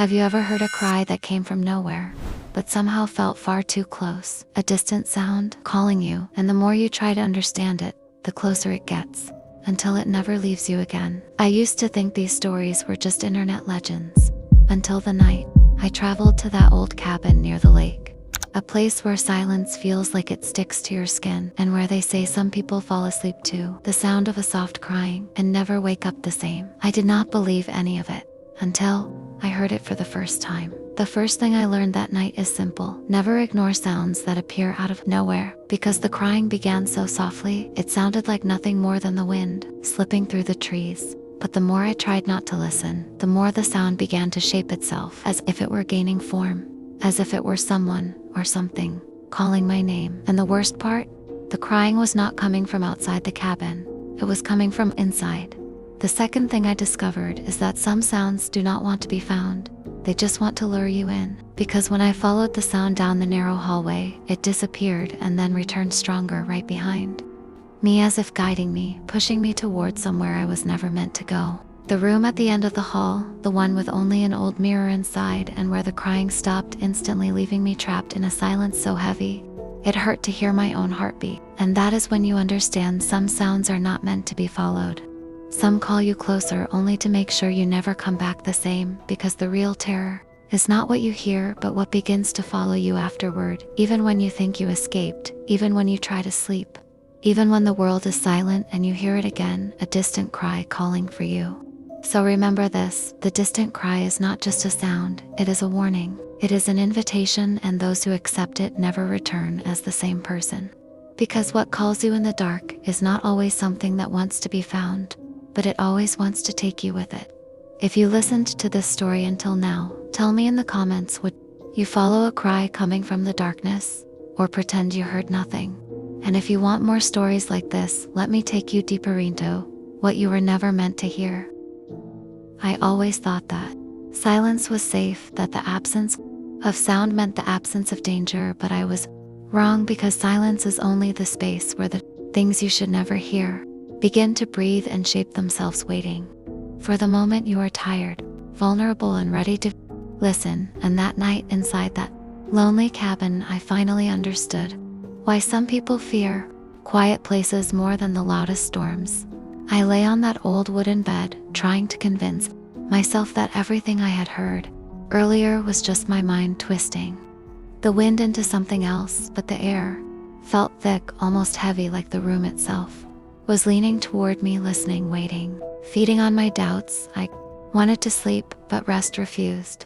Have you ever heard a cry that came from nowhere, but somehow felt far too close? A distant sound calling you, and the more you try to understand it, the closer it gets, until it never leaves you again. I used to think these stories were just internet legends, until the night I traveled to that old cabin near the lake. A place where silence feels like it sticks to your skin, and where they say some people fall asleep to the sound of a soft crying and never wake up the same. I did not believe any of it until I heard it for the first time. The first thing I learned that night is simple: never ignore sounds that appear out of nowhere. Because the crying began so softly, it sounded like nothing more than the wind slipping through the trees. But the more I tried not to listen, the more the sound began to shape itself, as if it were gaining form, as if it were someone or something calling my name. And the worst part? The crying was not coming from outside the cabin. It was coming from inside. The second thing I discovered is that some sounds do not want to be found. They just want to lure you in. Because when I followed the sound down the narrow hallway, it disappeared and then returned stronger right behind me, as if guiding me, pushing me towards somewhere I was never meant to go. The room at the end of the hall, the one with only an old mirror inside, and where the crying stopped instantly, leaving me trapped in a silence so heavy it hurt to hear my own heartbeat. And that is when you understand some sounds are not meant to be followed. Some call you closer only to make sure you never come back the same, because the real terror is not what you hear, but what begins to follow you afterward, even when you think you escaped, even when you try to sleep, even when the world is silent and you hear it again, a distant cry calling for you. So remember this: the distant cry is not just a sound, it is a warning. It is an invitation, and those who accept it never return as the same person. Because what calls you in the dark is not always something that wants to be found, but it always wants to take you with it. If you listened to this story until now, tell me in the comments, would you follow a cry coming from the darkness, or pretend you heard nothing? And if you want more stories like this, let me take you deeper into what you were never meant to hear. I always thought that silence was safe, that the absence of sound meant the absence of danger, but I was wrong, because silence is only the space where the things you should never hear begin to breathe and shape themselves, waiting for the moment you are tired, vulnerable, and ready to listen. And that night inside that lonely cabin, I finally understood why some people fear quiet places more than the loudest storms. I lay on that old wooden bed, trying to convince myself that everything I had heard earlier was just my mind twisting the wind into something else, but the air felt thick, almost heavy, like the room itself was leaning toward me, listening, waiting, feeding on my doubts. I wanted to sleep, but rest refused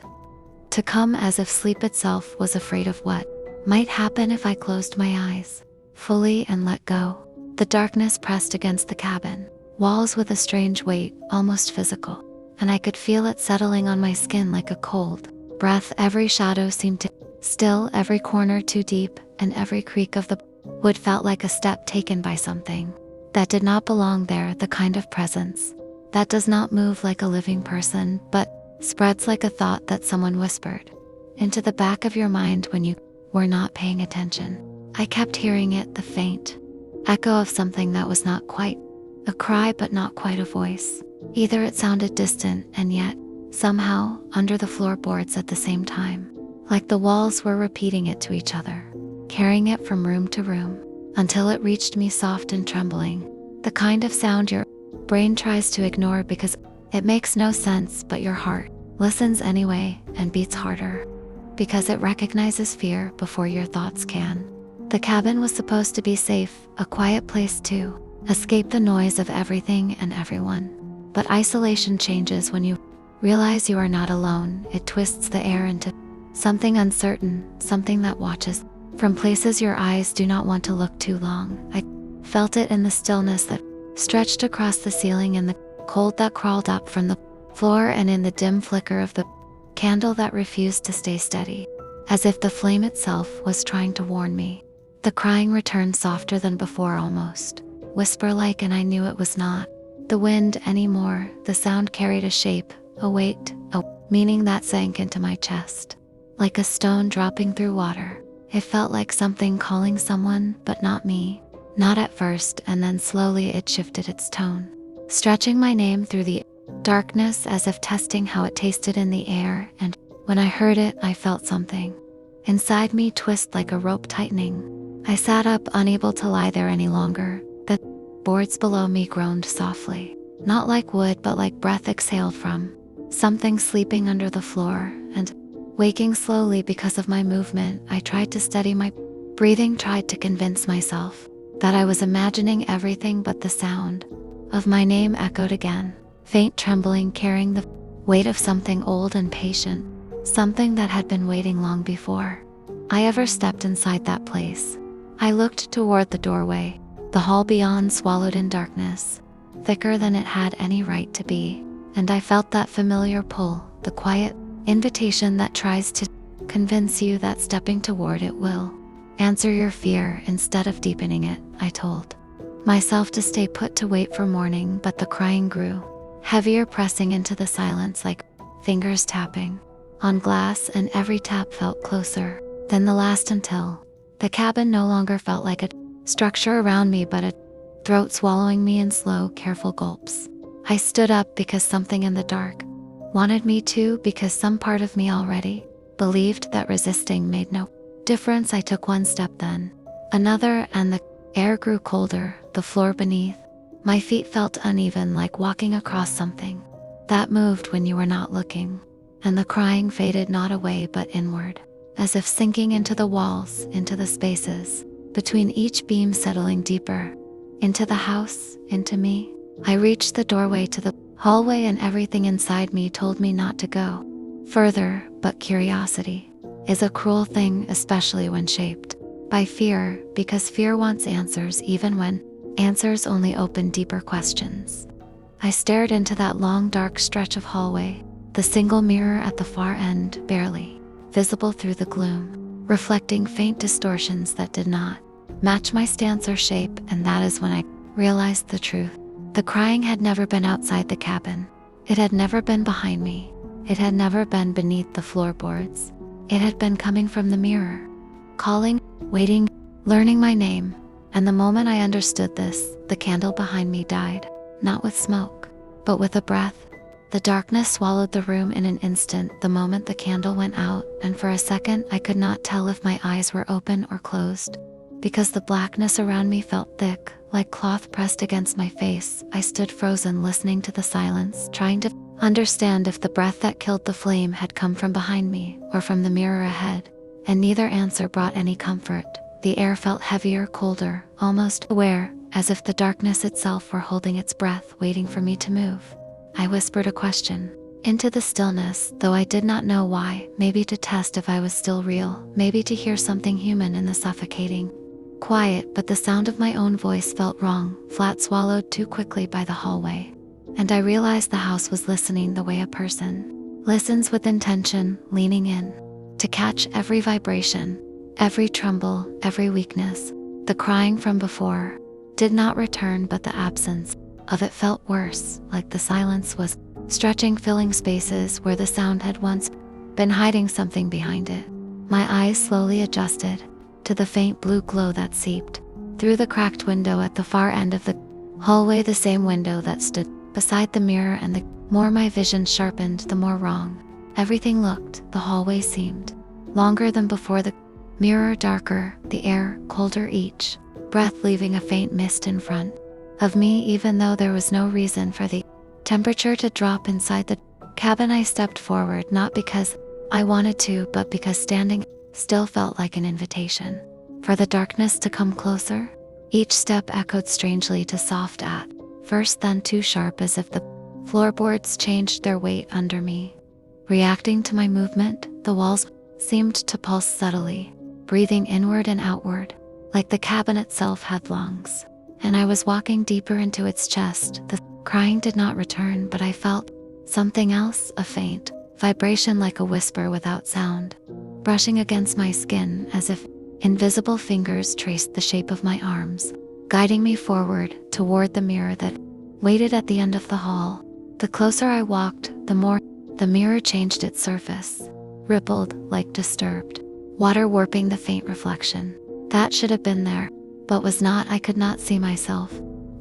to come, as if sleep itself was afraid of what might happen if I closed my eyes fully and let go. The darkness pressed against the cabin walls with a strange weight, almost physical, and I could feel it settling on my skin like a cold breath. Every shadow seemed to still, every corner too deep, and every creak of the wood felt like a step taken by something that did not belong there, the kind of presence that does not move like a living person, but spreads like a thought that someone whispered into the back of your mind when you were not paying attention. I kept hearing it, the faint echo of something that was not quite a cry, but not quite a voice either. It sounded distant, and yet somehow under the floorboards at the same time, like the walls were repeating it to each other, carrying it from room to room, until it reached me, soft and trembling. The kind of sound your brain tries to ignore because it makes no sense, but your heart listens anyway and beats harder, because it recognizes fear before your thoughts can. The cabin was supposed to be safe, a quiet place to escape the noise of everything and everyone. But isolation changes when you realize you are not alone. It twists the air into something uncertain, something that watches from places your eyes do not want to look too long. I felt it in the stillness that stretched across the ceiling, in the cold that crawled up from the floor, and in the dim flicker of the candle that refused to stay steady, as if the flame itself was trying to warn me. The crying returned, softer than before, almost whisper-like, and I knew it was not the wind anymore. The sound carried a shape, a weight, a meaning that sank into my chest, like a stone dropping through water. It felt like something calling someone, but not me. Not at first, and then slowly it shifted its tone, stretching my name through the darkness as if testing how it tasted in the air, and When I heard it, I felt something inside me twist like a rope tightening. I sat up, unable to lie there any longer. The boards below me groaned softly, not like wood but like breath exhaled from something sleeping under the floor, and waking slowly because of my movement, I tried to steady my breathing, tried to convince myself that I was imagining everything, but the sound of my name echoed again, faint trembling, carrying the weight of something old and patient, something that had been waiting long before I ever stepped inside that place. I looked toward the doorway, the hall beyond swallowed in darkness, thicker than it had any right to be, and I felt that familiar pull, the quiet invitation that tries to convince you that stepping toward it will answer your fear instead of deepening it. I told myself to stay put, to wait for morning, but the crying grew heavier, pressing into the silence like fingers tapping on glass, and every tap felt closer than the last, until the cabin no longer felt like a structure around me but a throat swallowing me in slow, careful gulps. I stood up because something in the dark wanted me to, because some part of me already believed that resisting made no difference. I took one step, then another, and the air grew colder. The floor beneath my feet felt uneven, like walking across something that moved when you were not looking, and the crying faded not away but inward, as if sinking into the walls, into the spaces between each beam, settling deeper into the house, into me. I reached the doorway to the hallway, and everything inside me told me not to go further, but curiosity is a cruel thing, especially when shaped by fear, because fear wants answers even when answers only open deeper questions. I stared into that long, dark stretch of hallway, the single mirror at the far end barely visible through the gloom, reflecting faint distortions that did not match my stance or shape. And that is when I realized the truth. The crying had never been outside the cabin. It had never been behind me. It had never been beneath the floorboards. It had been coming from the mirror, calling, waiting, learning my name. And the moment I understood this, the candle behind me died, not with smoke, but with a breath. The darkness swallowed the room in an instant the moment the candle went out, and for a second I could not tell if my eyes were open or closed, because the blackness around me felt thick, like cloth pressed against my face. I stood frozen, listening to the silence, trying to understand if the breath that killed the flame had come from behind me or from the mirror ahead, and neither answer brought any comfort. The air felt heavier, colder, almost aware, as if the darkness itself were holding its breath, waiting for me to move. I whispered a question into the stillness, though I did not know why. Maybe to test if I was still real, maybe to hear something human in the suffocating quiet, but the sound of my own voice felt wrong, flat, swallowed too quickly by the hallway. And I realized the house was listening the way a person listens, with intention, leaning in to catch every vibration, every tremble, every weakness. The crying from before did not return, but the absence of it felt worse, like the silence was stretching, filling spaces where the sound had once been, hiding something behind it. My eyes slowly adjusted to the faint blue glow that seeped through the cracked window at the far end of the hallway, the same window that stood beside the mirror, and the more my vision sharpened, the more wrong everything looked. The hallway seemed longer than before, the mirror darker, the air colder, each breath leaving a faint mist in front of me, even though there was no reason for the temperature to drop inside the cabin. I stepped forward, not because I wanted to, but because standing still felt like an invitation for the darkness to come closer. Each step echoed strangely, too soft at first, then too sharp, as if the floorboards changed their weight under me. Reacting to my movement, the walls seemed to pulse subtly, breathing inward and outward, like the cabin itself had lungs, and I was walking deeper into its chest. The crying did not return, but I felt something else, a faint vibration, like a whisper without sound, brushing against my skin, as if invisible fingers traced the shape of my arms, guiding me forward toward the mirror that waited at the end of the hall. The closer I walked, the more the mirror changed its surface, rippled like disturbed water, warping the faint reflection that should have been there, but was not. I could not see myself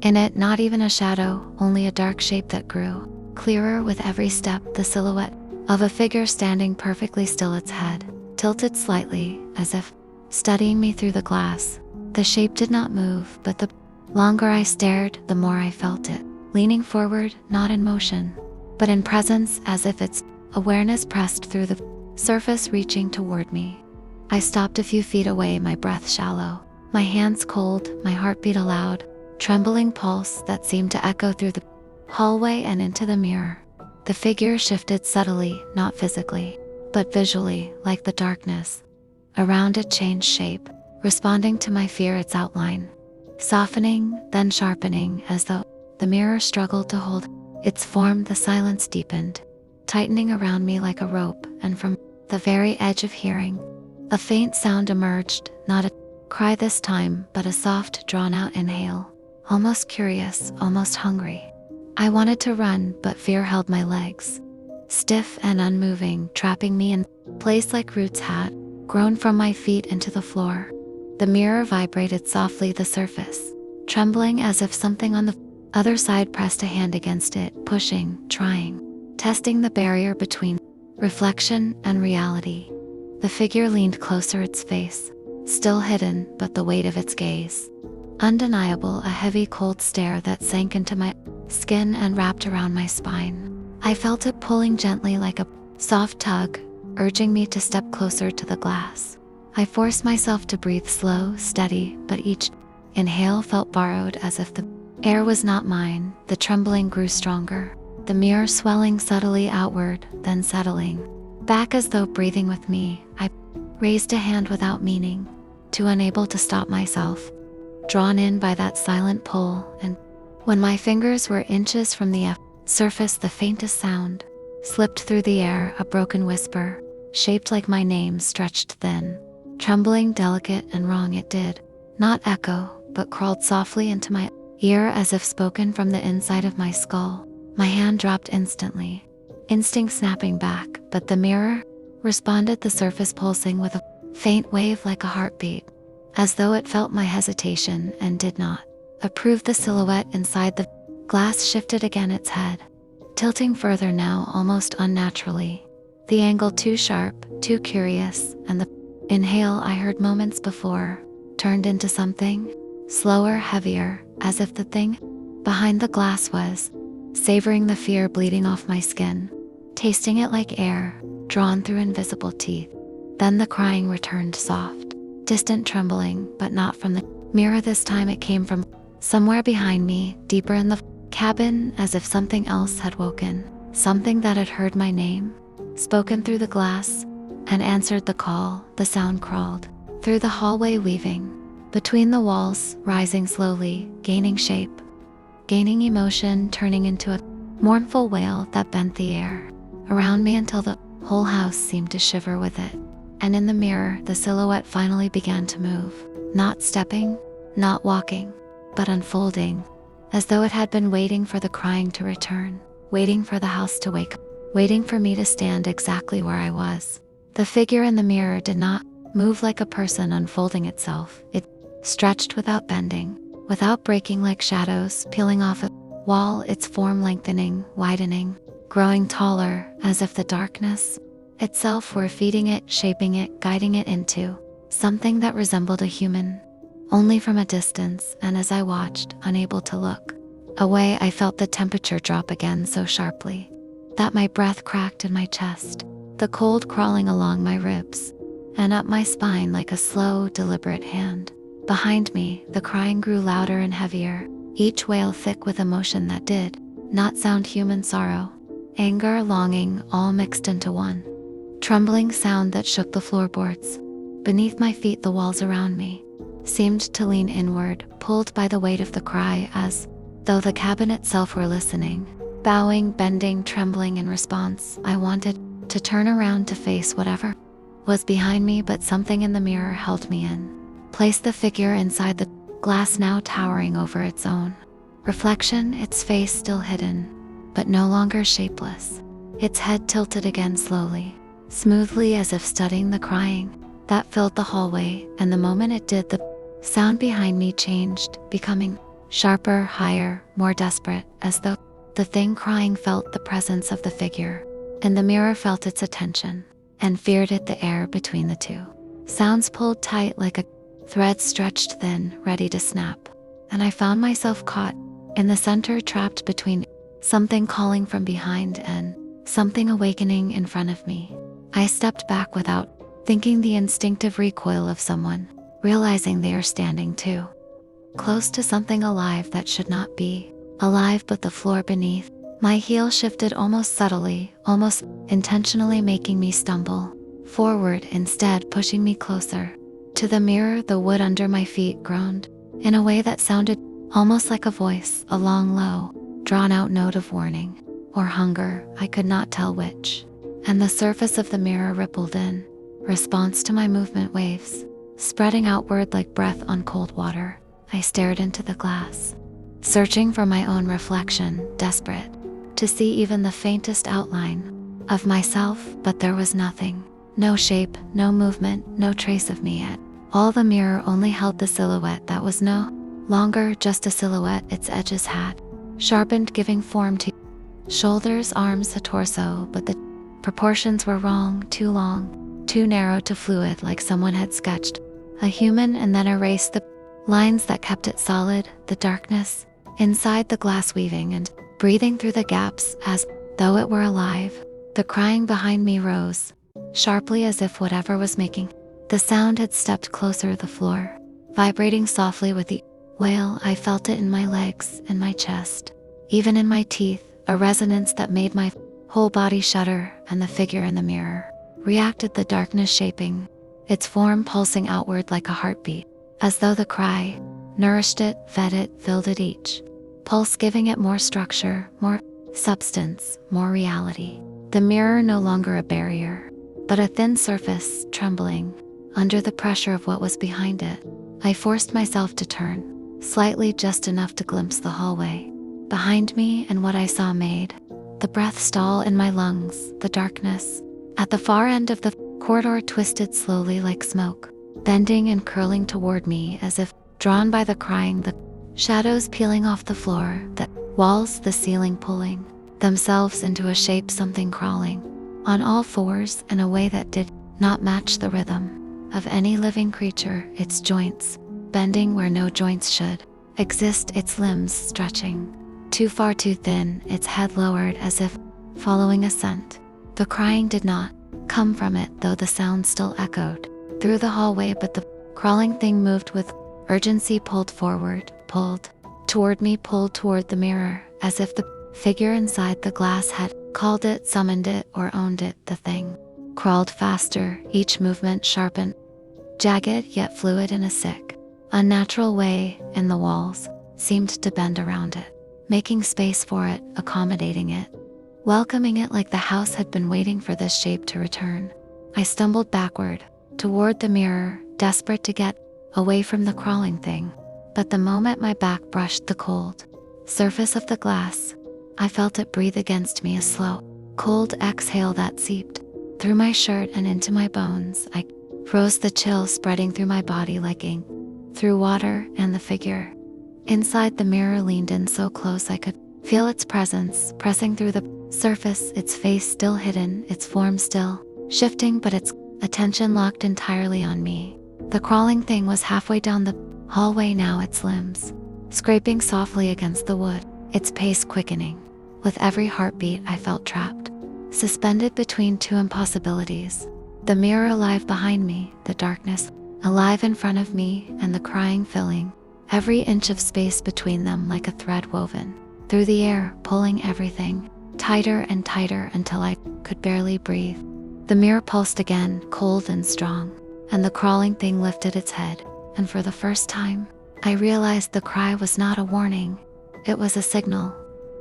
in it, not even a shadow, only a dark shape that grew clearer with every step, the silhouette of a figure standing perfectly still, its head tilted slightly, as if studying me through the glass. The shape did not move, but the longer I stared, the more I felt it, leaning forward, not in motion, but in presence, as if its awareness pressed through the surface, reaching toward me. I stopped a few feet away, my breath shallow, my hands cold, my heartbeat a loud, trembling pulse that seemed to echo through the hallway and into the mirror. The figure shifted subtly, not physically, but visually, like the darkness around it changed shape, responding to my fear, its outline softening, then sharpening, as though the mirror struggled to hold its form. The silence deepened, tightening around me like a rope, and from the very edge of hearing, a faint sound emerged, not a cry this time, but a soft, drawn-out inhale, almost curious, almost hungry. I wanted to run, but fear held my legs, stiff and unmoving, trapping me in place like roots had grown from my feet into the floor. The mirror vibrated softly, the surface trembling, as if something on the other side pressed a hand against it, pushing, trying, testing the barrier between reflection and reality. The figure leaned closer, its face still hidden, but the weight of its gaze undeniable, a heavy, cold stare that sank into my skin and wrapped around my spine. I felt it pulling gently like a soft tug, urging me to step closer to the glass. I forced myself to breathe slow, steady, but each inhale felt borrowed, as if the air was not mine. The trembling grew stronger, the mirror swelling subtly outward, then settling back as though breathing with me. I raised a hand without meaning, too unable to stop myself, drawn in by that silent pull, and when my fingers were inches from the surface, the faintest sound slipped through the air, a broken whisper, shaped like my name, stretched thin, trembling, delicate and wrong. It did not echo, but crawled softly into my ear, as if spoken from the inside of my skull. My hand dropped instantly, instinct snapping back, but the mirror responded, the surface pulsing with a faint wave like a heartbeat, as though it felt my hesitation and did not approve. The silhouette inside the glass shifted again, its head tilting further now, almost unnaturally, the angle too sharp, too curious, and the inhale I heard moments before turned into something slower, heavier, as if the thing behind the glass was savoring the fear bleeding off my skin, tasting it like air drawn through invisible teeth. Then the crying returned, soft, distant, trembling, but not from the mirror this time. It came from somewhere behind me, deeper in the cabin, as if something else had woken, something that had heard my name, spoken through the glass, and answered the call. The sound crawled through the hallway, weaving between the walls, rising slowly, gaining shape, gaining emotion, turning into a mournful wail that bent the air around me until the whole house seemed to shiver with it. And in the mirror, the silhouette finally began to move, not stepping, not walking, but unfolding, as though it had been waiting for the crying to return, waiting for the house to wake up, waiting for me to stand exactly where I was. The figure in the mirror did not move like a person unfolding itself. It stretched without bending, without breaking, like shadows peeling off a wall, its form lengthening, widening, growing taller, as if the darkness itself were feeding it, shaping it, guiding it into something that resembled a human, only from a distance. And as I watched, unable to look away, I felt the temperature drop again so sharply that my breath cracked in my chest, the cold crawling along my ribs and up my spine like a slow, deliberate hand. Behind me, the crying grew louder and heavier, each wail thick with emotion that did not sound human: sorrow, anger, longing, all mixed into one trembling sound that shook the floorboards beneath my feet. The walls around me seemed to lean inward, pulled by the weight of the cry, as though the cabin itself were listening, bowing, bending, trembling in response. I wanted to turn around to face whatever was behind me, but something in the mirror held me in place. The figure inside the glass, now towering over its own reflection, its face still hidden, but no longer shapeless, its head tilted again slowly, smoothly, as if studying the crying that filled the hallway. And the moment it did, the sound behind me changed, becoming sharper, higher, more desperate, as though the thing crying felt the presence of the figure and the mirror felt its attention and feared it, the air between the two. Sounds pulled tight like a thread stretched thin, ready to snap. And I found myself caught in the center, trapped between something calling from behind and something awakening in front of me. I stepped back without thinking, the instinctive recoil of someone realizing they are standing too close to something alive that should not be alive, but the floor beneath my heel shifted almost subtly, almost intentionally, making me stumble forward, instead pushing me closer to the mirror. The wood under my feet groaned in a way that sounded almost like a voice, a long, low, drawn-out note of warning or hunger, I could not tell which. And the surface of the mirror rippled in response to my movement, waves spreading outward like breath on cold water. I stared into the glass, searching for my own reflection, desperate to see even the faintest outline of myself, but there was nothing. No shape, no movement, no trace of me yet. All the mirror only held the silhouette that was no longer just a silhouette. Its edges had sharpened, giving form to shoulders, arms, a torso, but the proportions were wrong, too long, too narrow, too fluid, like someone had sketched a human and then erased the lines that kept it solid. The darkness inside the glass weaving and breathing through the gaps as though it were alive. The crying behind me rose sharply, as if whatever was making the sound had stepped closer. The floor vibrating softly with the wail. I felt it in my legs, in my chest, even in my teeth, a resonance that made my whole body shudder. And the figure in the mirror reacted, the darkness shaping its form, pulsing outward like a heartbeat, as though the cry nourished it, fed it, filled it, each pulse giving it more structure, more substance, more reality. The mirror no longer a barrier, but a thin surface, trembling under the pressure of what was behind it. I forced myself to turn slightly, just enough to glimpse the hallway behind me, and what I saw made the breath stall in my lungs. The darkness at the far end of the corridor twisted slowly like smoke, bending and curling toward me as if drawn by the crying, the shadows peeling off the floor, the walls, the ceiling pulling themselves into a shape, something crawling on all fours in a way that did not match the rhythm of any living creature, its joints bending where no joints should exist, its limbs stretching too far, too thin, its head lowered as if following a scent. The crying did not come from it, though the sound still echoed through the hallway, but the crawling thing moved with urgency, pulled forward, pulled toward me, pulled toward the mirror, as if the figure inside the glass had called it, summoned it, or owned it. The thing crawled faster, each movement sharpened, jagged yet fluid in a sick, unnatural way, and the walls seemed to bend around it, making space for it, accommodating it, welcoming it, like the house had been waiting for this shape to return. I stumbled backward toward the mirror, desperate to get away from the crawling thing, but the moment my back brushed the cold surface of the glass, I felt it breathe against me, a slow, cold exhale that seeped through my shirt and into my bones. I froze, the chill spreading through my body like ink through water, and the figure inside the mirror leaned in so close I could feel its presence pressing through the surface, its face still hidden, its form still shifting, but its attention locked entirely on me. The crawling thing was halfway down the hallway now, its limbs scraping softly against the wood, its pace quickening. With every heartbeat, I felt trapped, suspended between two impossibilities: the mirror alive behind me, the darkness alive in front of me, and the crying filling every inch of space between them like a thread woven through the air, pulling everything tighter and tighter until I could barely breathe. The mirror pulsed again, cold and strong, and the crawling thing lifted its head, and for the first time, I realized the cry was not a warning, it was a signal.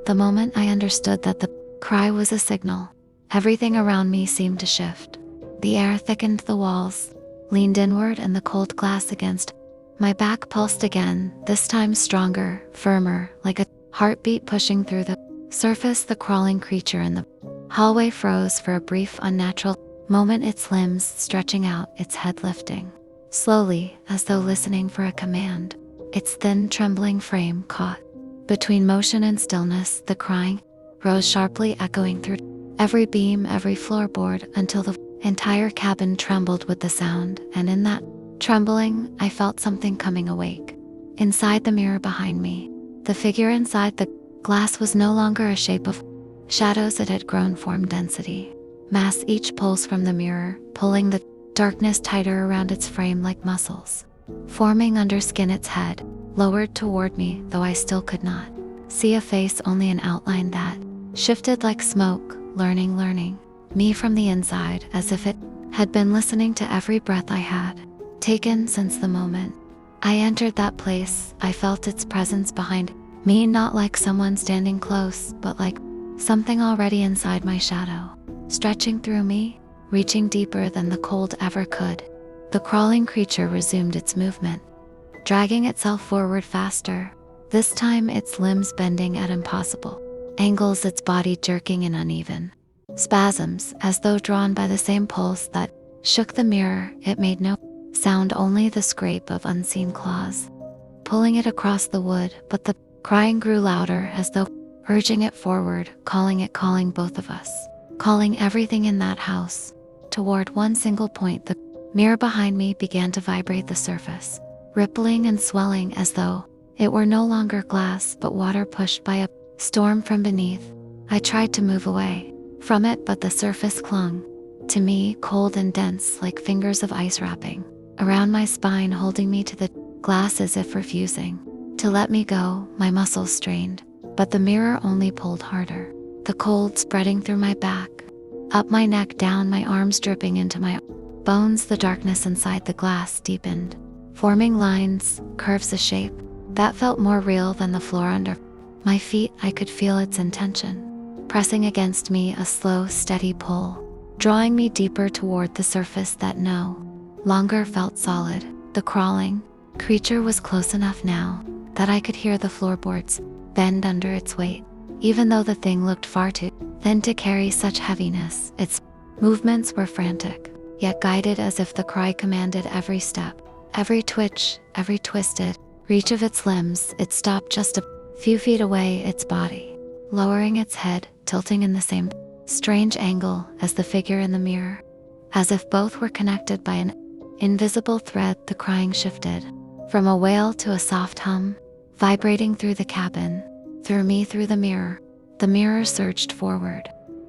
The moment I understood that the cry was a signal, everything around me seemed to shift. The air thickened, the walls leaned inward, and the cold glass against my back pulsed again, this time stronger, firmer, like a heartbeat pushing through the surface. The crawling creature in the hallway froze for a brief, unnatural moment, its limbs stretching out, its head lifting slowly as though listening for a command. Its thin, trembling frame caught between motion and stillness. The crying rose sharply, echoing through every beam, every floorboard, until the entire cabin trembled with the sound, and in that trembling, I felt something coming awake. Inside the mirror behind me, the figure inside the glass was no longer a shape of shadows. It had grown form density. Mass each pulse from the mirror, pulling the darkness tighter around its frame like muscles. Forming under skin, its head lowered toward me, though I still could not see a face, only an outline that shifted like smoke, learning me from the inside, as if it had been listening to every breath I had taken since the moment I entered that place. I felt its presence behind me, not like someone standing close, but like something already inside my shadow, stretching through me, reaching deeper than the cold ever could. The crawling creature resumed its movement, dragging itself forward faster, this time its limbs bending at impossible angles, its body jerking in uneven spasms, as though drawn by the same pulse that shook the mirror. It made no sound, only the scrape of unseen claws pulling it across the wood, but the crying grew louder, as though urging it forward, calling both of us, calling everything in that house toward one single point. The mirror behind me began to vibrate, the surface rippling and swelling as though it were no longer glass but water pushed by a storm from beneath. I tried to move away from it, but the surface clung to me, cold and dense, like fingers of ice wrapping around my spine, holding me to the glass as if refusing to let me go. My muscles strained, but the mirror only pulled harder, the cold spreading through my back, up my neck, down my arms, dripping into my bones. The darkness inside the glass deepened, forming lines, curves, a shape that felt more real than the floor under my feet. I could feel its intention pressing against me, a slow, steady pull, drawing me deeper toward the surface that no longer felt solid. The crawling creature was close enough now that I could hear the floorboards bend under its weight. Even though the thing looked far too thin to carry such heaviness, its movements were frantic, yet guided, as if the cry commanded every step, every twitch, every twisted reach of its limbs. It stopped just a few feet away, its body lowering, its head tilting in the same strange angle as the figure in the mirror. As if both were connected by an invisible thread, the crying shifted from a wail to a soft hum, vibrating through the cabin, through me, through the mirror. The mirror surged forward,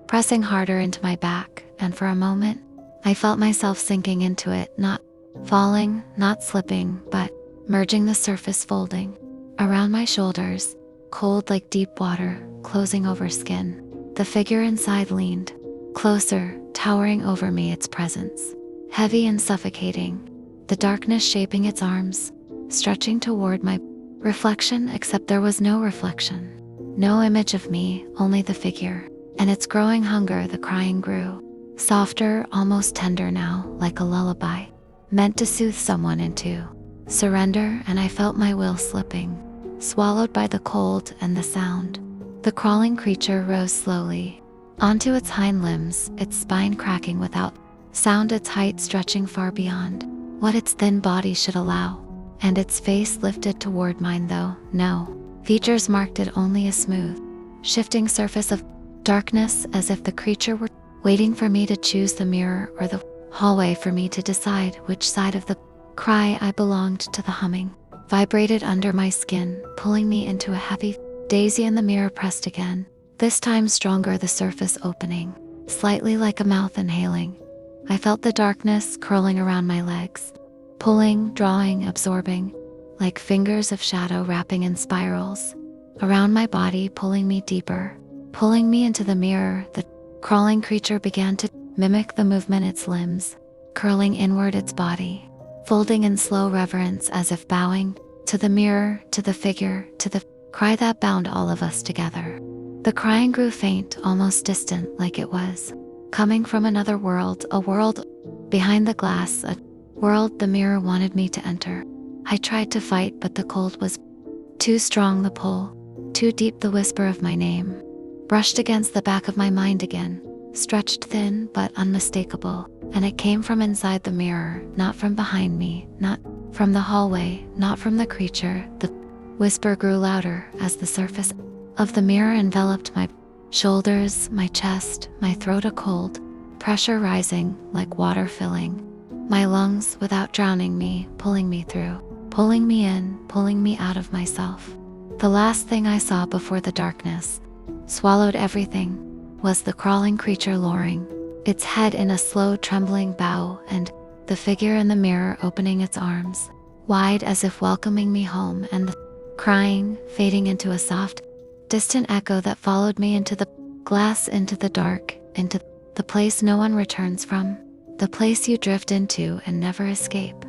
pressing harder into my back, and for a moment, I felt myself sinking into it, not falling, not slipping, but merging, the surface folding around my shoulders, cold like deep water, closing over skin. The figure inside leaned closer, towering over me, its presence heavy and suffocating, the darkness shaping its arms, stretching toward my reflection, except there was no reflection. No image of me, only the figure and its growing hunger. The crying grew softer, almost tender now, like a lullaby meant to soothe someone into surrender, and I felt my will slipping, swallowed by the cold and the sound. The crawling creature rose slowly onto its hind limbs, its spine cracking without sound, its height stretching far beyond what its thin body should allow, and its face lifted toward mine, though no features marked it, only a smooth, shifting surface of darkness, as if the creature were waiting for me to choose the mirror or the hallway, for me to decide which side of the cry I belonged to. The humming vibrated under my skin, pulling me into a heavy daze, and the mirror pressed again, this time stronger, the surface opening slightly like a mouth inhaling. I felt the darkness curling around my legs, pulling, drawing, absorbing, like fingers of shadow wrapping in spirals around my body, pulling me deeper, pulling me into the mirror. The crawling creature began to mimic the movement, its limbs curling inward, its body folding in slow reverence, as if bowing to the mirror, to the figure, to the cry that bound all of us together. The crying grew faint, almost distant, like it was coming from another world, a world behind the glass, a world the mirror wanted me to enter. I tried to fight, but the cold was too strong, the pull too deep. The whisper of my name brushed against the back of my mind again, stretched thin but unmistakable, and it came from inside the mirror, not from behind me, not from the hallway, not from the creature. The whisper grew louder as the surface of the mirror enveloped my Shoulders, my chest, my throat a cold, pressure rising like water filling my lungs without drowning me, pulling me through, pulling me in, pulling me out of myself. The last thing I saw before the darkness swallowed everything was the crawling creature lowering its head in a slow trembling bow, and the figure in the mirror opening its arms wide as if welcoming me home, and the crying fading into a soft, distant echo that followed me into the glass, into the dark, into the place no one returns from, the place you drift into and never escape.